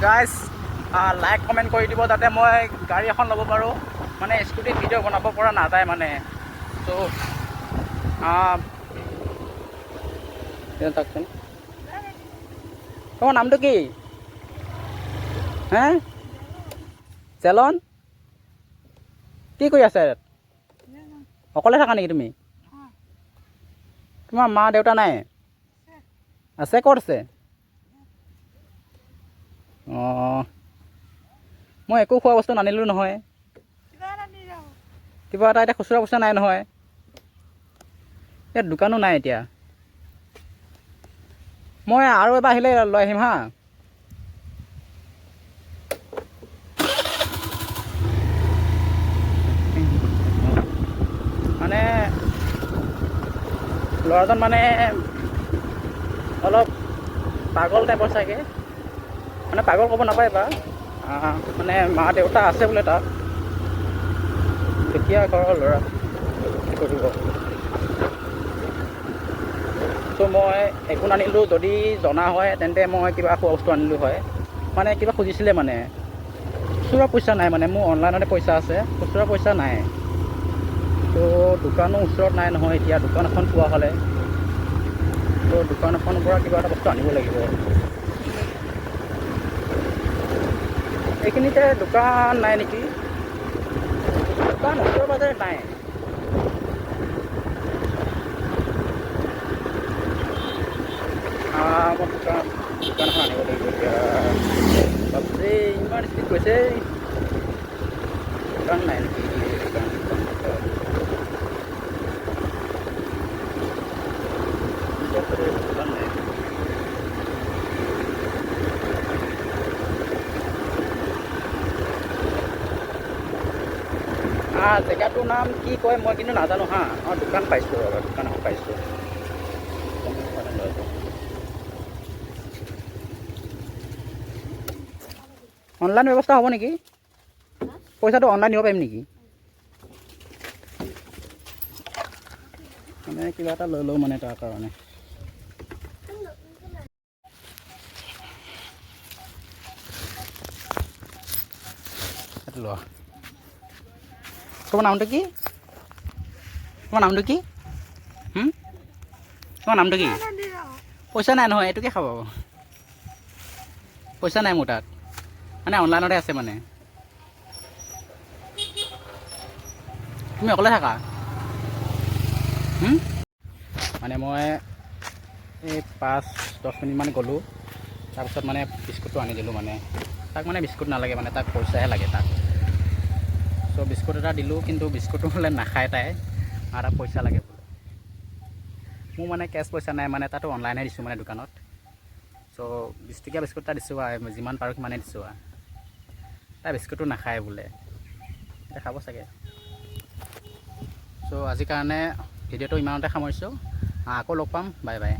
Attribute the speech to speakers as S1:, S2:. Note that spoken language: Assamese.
S1: গাইজ লাইক কমেণ্ট কৰি দিব যাতে মই গাড়ী এখন ল'ব পাৰোঁ মানে স্কুটিত ভিডিঅ' বনাব পৰা নাযায় মানে ত' তোমাৰ নামটো কি হে চেলন কি কৰি আছে অকলে থাকা নেকি তুমি তোমাৰ মা দেউতা নাই আছে ক'ত আছে অঁ মই একো খোৱা বস্তু নানিলোঁ নহয় কিবা এটা এতিয়া খুচুৰা পইচা নাই নহয় ইয়াত দোকানো নাই এতিয়া মই আৰু এবাৰ আহিলে লৈ আহিম হা মানে ল'ৰাজন মানে অলপ পাগল টাইপৰ চাগে মানে পাগল ক'ব নাপায় বা মানে মা দেউতা আছে বোলে তাত তেতিয়া ঘৰৰ ল'ৰা কৰিব ত' মই একো নানিলোঁ যদি জনা হয় তেন্তে মই কিবা খোৱা বস্তু আনিলোঁ হয় মানে কিবা খুজিছিলে মানে খুচুৰা পইচা নাই মানে মোৰ অনলাইনতে পইচা আছে খুচুৰা পইচা নাই ত' দোকানো ওচৰত নাই নহয় এতিয়া দোকান এখন পোৱা হ'লে ত' দোকান এখনৰ পৰা কিবা এটা বস্তু আনিব লাগিব এইখিনিতে দোকান নাই নেকি দোকান ওচৰে পাজৰে নাই মই দোকান এখন আনিব লাগিব এতিয়া বাপৰে ইমান স্পীড গৈছে দোকান নাই নেকি দোকান নাই জেগাটোৰ নাম কি কয় মই কিন্তু নাজানো হা দোকান পাইছোঁ দোকান এখন পাইছোঁ অনলাইন ব্যৱস্থা হ'ব নেকি পইচাটো অনলাইন দিব পাৰিম নেকি মানে কিবা এটা লৈ লওঁ মানে তাৰ কাৰণে লোৱা তোমাৰ নামটো কি তোমাৰ নামটো কি তোমাৰ নামটো কি পইচা নাই নহয় এইটোকে খাব পইচা নাই মোৰ তাত মানে অনলাইনতে আছে মানে তুমি অকলে থাকা মানে মই এই 5-10 মিনিটমান গ'লোঁ তাৰপিছত মানে বিস্কুটটো আনি দিলোঁ মানে তাক মানে বিস্কুট নালাগে মানে তাক পইচাহে লাগে তাক চ' বিস্কুট এটা দিলোঁ কিন্তু বিস্কুটটো বোলে নাখায় তাই আৰু তাক পইচা লাগে বোলে মোৰ মানে কেছ পইচা নাই মানে তাতো অনলাইনহে দিছোঁ মানে দোকানত চ' 20 টকীয়া বিস্কুট এটা দিছোঁ আৰু যিমান পাৰোঁ সিমানেই দিছোঁ আৰু তাই বিস্কুটটো নাখায় বোলে এতিয়া খাব চাগে চ' আজিৰ কাৰণে ভিডিঅ'টো ইমানতে সামৰিছোঁ আকৌ লগ পাম বাই বাই